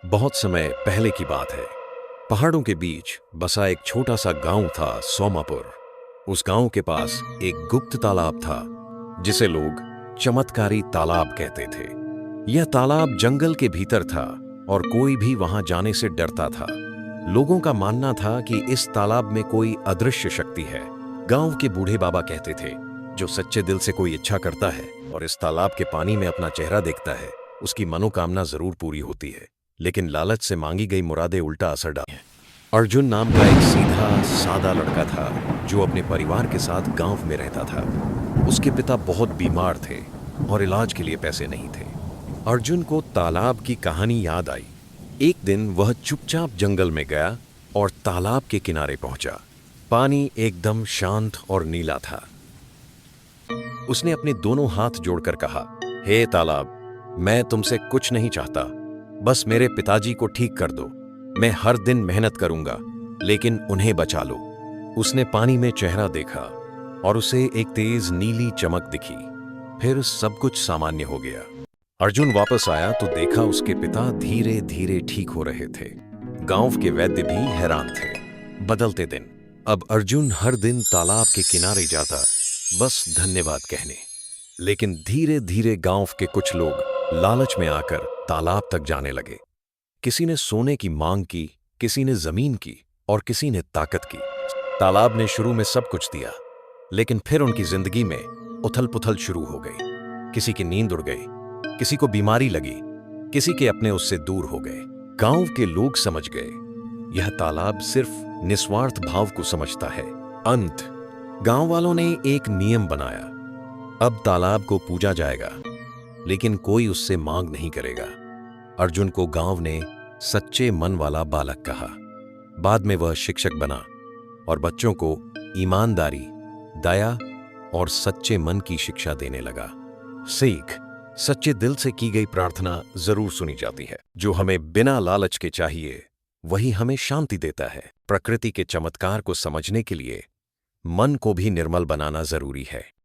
बहुत समय पहले की बात है। पहाड़ों के बीच बसा एक छोटा सा गांव था, सोमापुर। उस गांव के पास एक गुप्त तालाब था जिसे लोग चमत्कारी तालाब कहते थे। यह तालाब जंगल के भीतर था और कोई भी वहां जाने से डरता था। लोगों का मानना था कि इस तालाब में कोई अदृश्य शक्ति है। गांव के बूढ़े बाबा कहते थे, जो सच्चे दिल से कोई इच्छा करता है और इस तालाब के पानी में अपना चेहरा देखता है, उसकी मनोकामना जरूर पूरी होती है। लेकिन लालच से मांगी गई मुरादें उल्टा असर डालती हैं। अर्जुन नाम का एक सीधा सादा लड़का था जो अपने परिवार के साथ गांव में रहता था। उसके पिता बहुत बीमार थे और इलाज के लिए पैसे नहीं थे। अर्जुन को तालाब की कहानी याद आई। एक दिन वह चुपचाप जंगल में गया और तालाब के किनारे पहुंचा। पानी एकदम शांत और नीला था। उसने अपने दोनों हाथ जोड़कर कहा, हे तालाब, मैं तुमसे कुछ नहीं चाहता, बस मेरे पिताजी को ठीक कर दो। मैं हर दिन मेहनत करूंगा, लेकिन उन्हें बचा लो। उसने पानी में चेहरा देखा और उसे एक तेज नीली चमक दिखी। फिर सब कुछ सामान्य हो गया। अर्जुन वापस आया तो देखा उसके पिता धीरे धीरे ठीक हो रहे थे। गांव के वैद्य भी हैरान थे। बदलते दिन। अब अर्जुन हर दिन तालाब के किनारे जाता, बस धन्यवाद कहने। लेकिन धीरे धीरे गांव के कुछ लोग लालच में आकर तालाब तक जाने लगे। किसी ने सोने की मांग की, किसी ने जमीन की और किसी ने ताकत की। तालाब ने शुरू में सब कुछ दिया, लेकिन फिर उनकी जिंदगी में उथल पुथल शुरू हो गई। किसी की नींद उड़ गई, किसी को बीमारी लगी, किसी के अपने उससे दूर हो गए। गांव के लोग समझ गए, यह तालाब सिर्फ निस्वार्थ भाव को समझता है। अंत। गांव वालों ने एक नियम बनाया, अब तालाब को पूजा जाएगा, लेकिन कोई उससे मांग नहीं करेगा। अर्जुन को गांव ने सच्चे मन वाला बालक कहा। बाद में वह शिक्षक बना और बच्चों को ईमानदारी, दया और सच्चे मन की शिक्षा देने लगा। सीख। सच्चे दिल से की गई प्रार्थना जरूर सुनी जाती है। जो हमें बिना लालच के चाहिए, वही हमें शांति देता है। प्रकृति के चमत्कार को समझने के लिए मन को भी निर्मल बनाना जरूरी है।